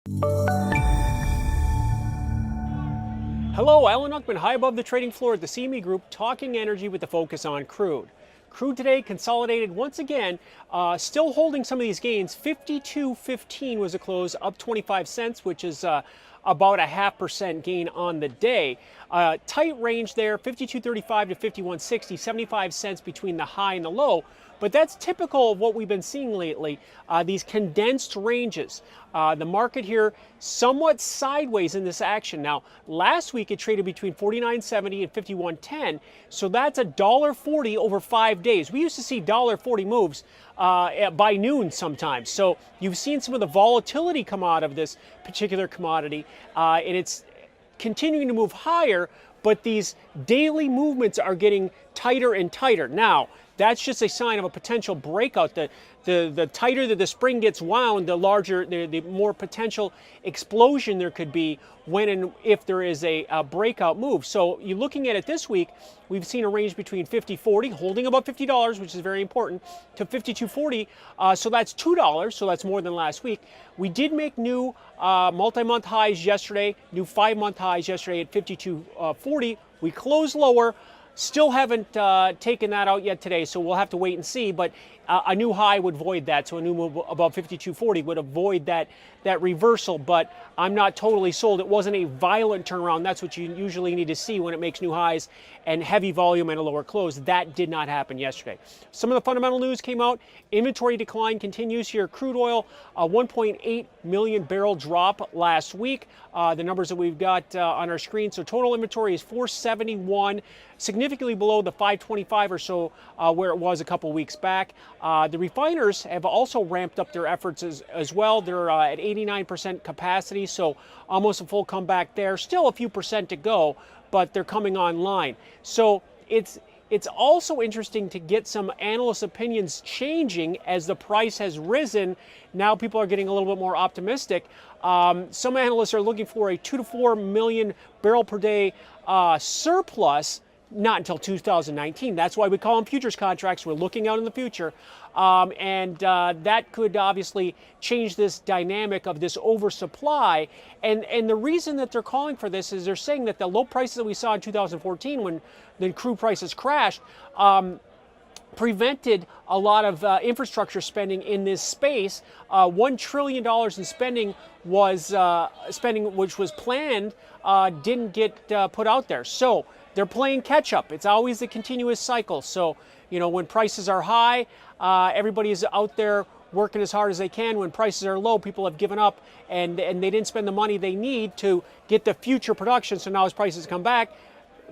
Hello, Alan Uckman, high above the trading floor at the CME Group, talking energy with the focus on crude. Crude today consolidated once again, still holding some of these gains. 52.15 was a close, up 25 cents, which is about a 0.5% gain on the day. Tight range there, 52.35 to 51.60, 75 cents between the high and the low. But that's typical of what we've been seeing lately, these condensed ranges. The market here somewhat sideways in this action. Now, last week it traded between 49.70 and 51.10, so that's $1.40 over 5 days. We used to see $1.40 moves by noon sometimes. So you've seen some of the volatility come out of this particular commodity, and it's continuing to move higher, but these daily movements are getting tighter and tighter. Now, that's just a sign of a potential breakout. The tighter that the spring gets wound, the larger, the more potential explosion there could be when and if there is a breakout move. So you're looking at it this week, we've seen a range between 50.40, holding above $50, which is very important, to 52.40. So that's $2, so that's more than last week. We did make new multi-month highs yesterday, new 5-month highs yesterday at 52.40. We closed lower. Still haven't taken that out yet today, so we'll have to wait and see. But a new high would void that, so a new move above 52.40 would avoid that reversal. But I'm not totally sold. It wasn't a violent turnaround. That's what you usually need to see when it makes new highs and heavy volume and a lower close. That did not happen yesterday. Some of the fundamental news came out. Inventory decline continues here. Crude oil, a 1.8 million barrel drop last week. The numbers that we've got on our screen. So total inventory is 471, significantly below the 525 or so where it was a couple weeks back. The refiners have also ramped up their efforts as well. They're at 89% capacity, so almost a full comeback there. Still a few percent to go, but they're coming online. So it's also interesting to get some analyst opinions changing as the price has risen. Now people are getting a little bit more optimistic. Some analysts are looking for a 2 to 4 million barrel per day surplus, not until 2019. That's why we call them futures contracts. We're looking out in the future. And that could obviously change this dynamic of this oversupply. And the reason that they're calling for this is they're saying that the low prices that we saw in 2014 when the crude prices crashed prevented a lot of infrastructure spending in this space. $1 trillion in spending was which was planned, didn't get put out there. So they're playing catch up. It's always a continuous cycle. So, when prices are high, everybody is out there working as hard as they can. When prices are low, people have given up and they didn't spend the money they need to get the future production. So now as prices come back,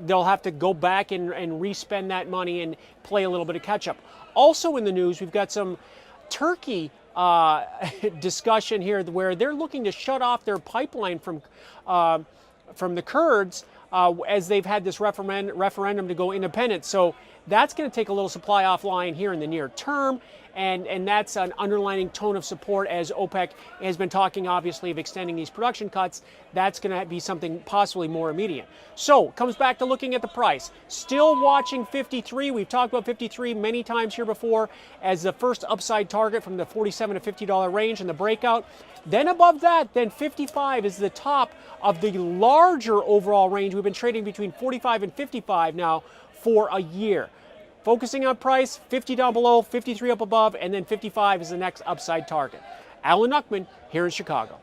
they'll have to go back and re-spend that money and play a little bit of catch up. Also in the news, we've got some Turkey discussion here where they're looking to shut off their pipeline from the Kurds as they've had this referendum to go independent. So that's going to take a little supply offline here in the near term, and that's an underlining tone of support as OPEC has been talking, obviously, of extending these production cuts. That's going to be something possibly more immediate. So, comes back to looking at the price. Still watching 53. We've talked about 53 many times here before as the first upside target from the $47 to $50 range and the breakout. Then above that, then 55 is the top of the larger overall range. We've been trading between 45 and 55 now for a year. Focusing on price, 50 down below, 53 up above, and then 55 is the next upside target. Alan Uckman here in Chicago.